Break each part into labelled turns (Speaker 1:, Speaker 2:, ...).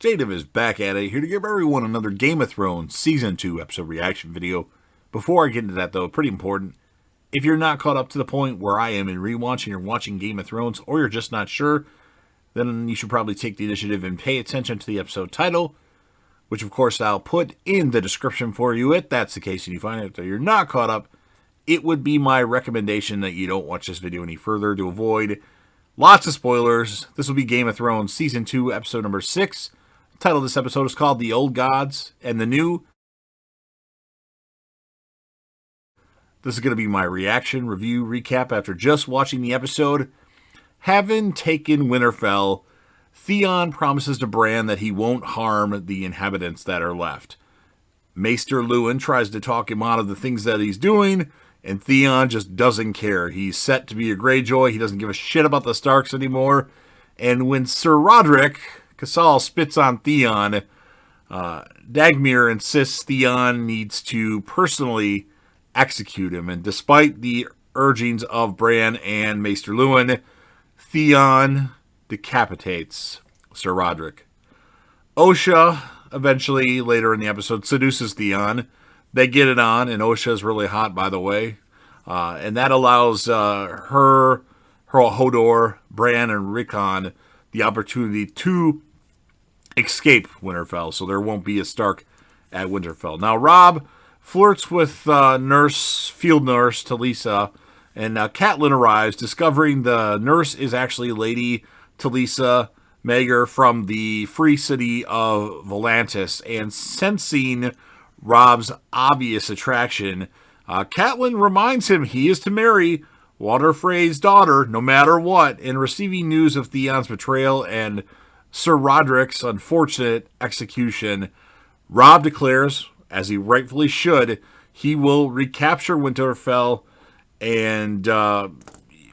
Speaker 1: Jadav is back at it, here to give everyone another Game of Thrones Season 2 episode reaction video. Before I get into that, though, pretty important. If you're not caught up to the point where I am in rewatching or watching Game of Thrones, or you're just not sure, then you should probably take the initiative and pay attention to the episode title, which of course I'll put in the description for you if that's the case and you find out that you're not caught up. It would be my recommendation that you don't watch this video any further to avoid lots of spoilers. This will be Game of Thrones Season 2, Episode number 6. The title of this episode is called The Old Gods and the New. This is going to be my reaction, review, recap after just watching the episode. Having taken Winterfell, Theon promises to Bran that he won't harm the inhabitants that are left. Maester Luwin tries to talk him out of the things that he's doing, and Theon just doesn't care. He's set to be a Greyjoy. He doesn't give a shit about the Starks anymore. And when Sir Rodrik Cassel spits on Theon, Dagmir insists Theon needs to personally execute him. And despite the urgings of Bran and Maester Luwin, Theon decapitates Sir Rodrik. Osha eventually, later in the episode, seduces Theon. They get it on, and Osha's really hot, by the way. And that allows her, Hodor, Bran, and Rickon the opportunity to escape Winterfell, so there won't be a Stark at Winterfell. Now, Robb flirts with field nurse Talisa, and Catelyn arrives, discovering the nurse is actually Lady Talisa Mager from the free city of Volantis, and sensing Robb's obvious attraction, Catelyn reminds him he is to marry Walder Frey's daughter no matter what, and receiving news of Theon's betrayal and Sir Roderick's unfortunate execution, Robb declares, as he rightfully should, he will recapture Winterfell, and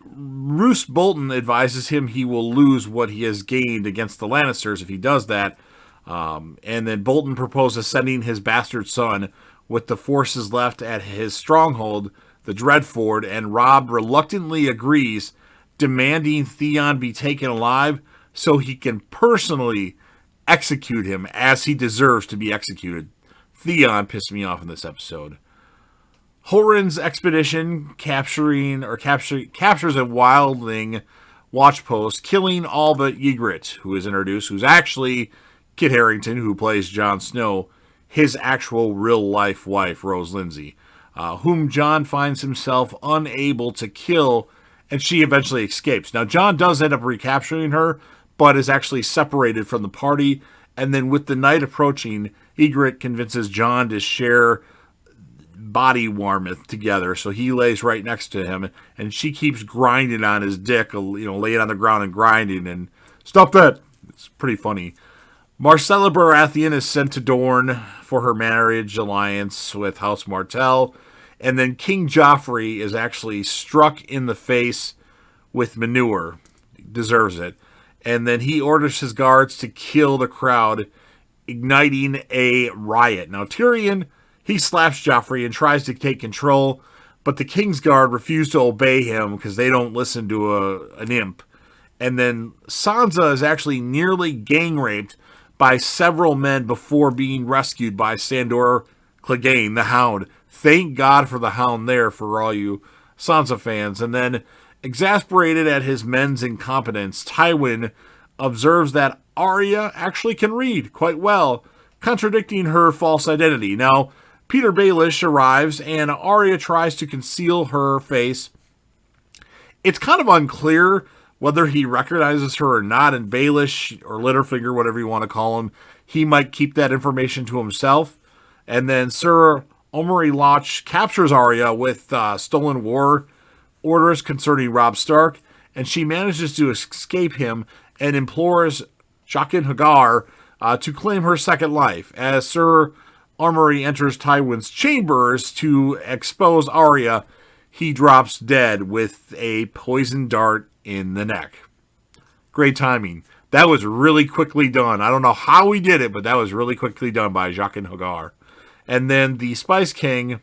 Speaker 1: Roose Bolton advises him he will lose what he has gained against the Lannisters if he does that. And then Bolton proposes sending his bastard son with the forces left at his stronghold, the Dreadford, and Robb reluctantly agrees, demanding Theon be taken alive so he can personally execute him as he deserves to be executed. Theon pissed me off in this episode. Horan's expedition captures a wildling watchpost, killing all but Ygritte, who is introduced, who's actually Kit Harington, who plays Jon Snow, his actual real-life wife, Rose Lindsay, whom Jon finds himself unable to kill, and she eventually escapes. Now, Jon does end up recapturing her, but is actually separated from the party, and then with the night approaching, Ygritte convinces Jon to share body warmth together, so he lays right next to him, and she keeps grinding on his dick, laying on the ground and grinding, and stop that! It's pretty funny. Marcella Baratheon is sent to Dorne for her marriage alliance with House Martell, and then King Joffrey is actually struck in the face with manure. He deserves it. And then he orders his guards to kill the crowd, igniting a riot. Now, Tyrion, he slaps Joffrey and tries to take control, but the Kingsguard refuse to obey him because they don't listen to an imp. And then Sansa is actually nearly gang raped by several men before being rescued by Sandor Clegane, the Hound. Thank God for the Hound there for all you Sansa fans. And then, exasperated at his men's incompetence, Tywin observes that Arya actually can read quite well, contradicting her false identity. Now, Peter Baelish arrives, and Arya tries to conceal her face. It's kind of unclear whether he recognizes her or not, and Baelish, or Littlefinger, whatever you want to call him, he might keep that information to himself. And then Sir Omri Loch captures Arya with stolen war orders concerning Robb Stark, and she manages to escape him and implores Jaqen H'ghar to claim her second life. As Sir Omri enters Tywin's chambers to expose Arya, he drops dead with a poison dart in the neck. Great timing. That was really quickly done. I don't know how he did it, but that was really quickly done by Jaqen H'ghar. And then the Spice King,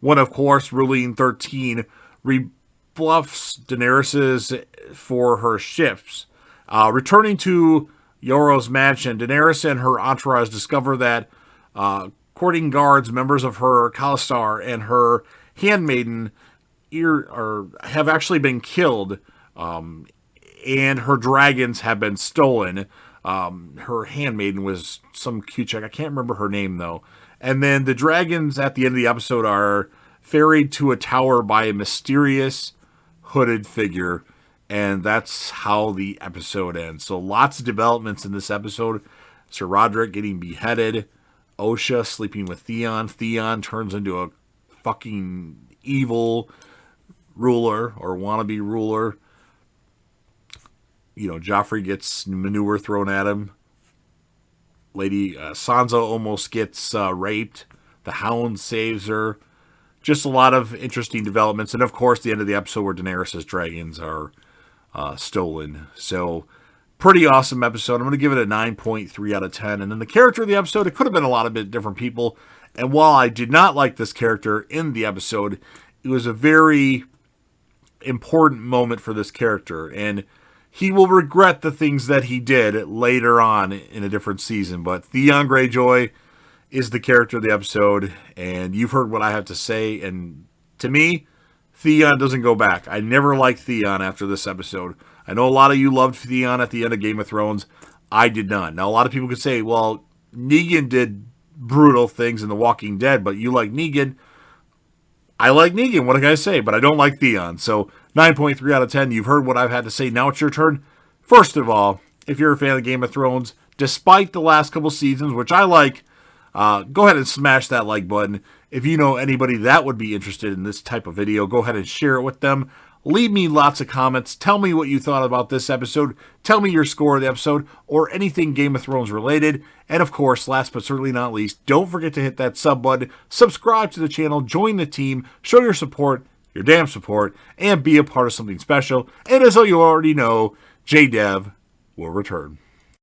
Speaker 1: one of course ruling 13, rebuffs Daenerys for her ships. Returning to Yoros mansion, Daenerys and her entourage discover that courting guards, members of her Khalistar, and her handmaiden have actually been killed, and her dragons have been stolen. Her handmaiden was some cute chick. I can't remember her name, though. And then the dragons at the end of the episode are ferried to a tower by a mysterious hooded figure. And that's how the episode ends. So lots of developments in this episode. Sir Roderick getting beheaded. Osha sleeping with Theon. Theon turns into a fucking evil ruler or wannabe ruler. You know, Joffrey gets manure thrown at him. Lady Sansa almost gets raped. The Hound saves her. Just a lot of interesting developments. And of course, the end of the episode where Daenerys' dragons are stolen. So, pretty awesome episode. I'm going to give it a 9.3 out of 10. And then the character of the episode, it could have been a lot of different people. And while I did not like this character in the episode, it was a very important moment for this character. And he will regret the things that he did later on in a different season. But Theon Greyjoy is the character of the episode. And you've heard what I have to say. And to me, Theon doesn't go back. I never liked Theon after this episode. I know a lot of you loved Theon at the end of Game of Thrones. I did not. Now, a lot of people could say, well, Negan did brutal things in The Walking Dead, but you like Negan. I like Negan, what can I say? But I don't like Theon. So, 9.3 out of 10. You've heard what I've had to say. Now it's your turn. First of all, if you're a fan of Game of Thrones, despite the last couple seasons, which I like, go ahead and smash that like button. If you know anybody that would be interested in this type of video, go ahead and share it with them. Leave me lots of comments. Tell me what you thought about this episode. Tell me your score of the episode or anything Game of Thrones related. And of course, last but certainly not least, don't forget to hit that sub button, subscribe to the channel, join the team, show your support, your damn support, and be a part of something special. And as you already know, JDev will return.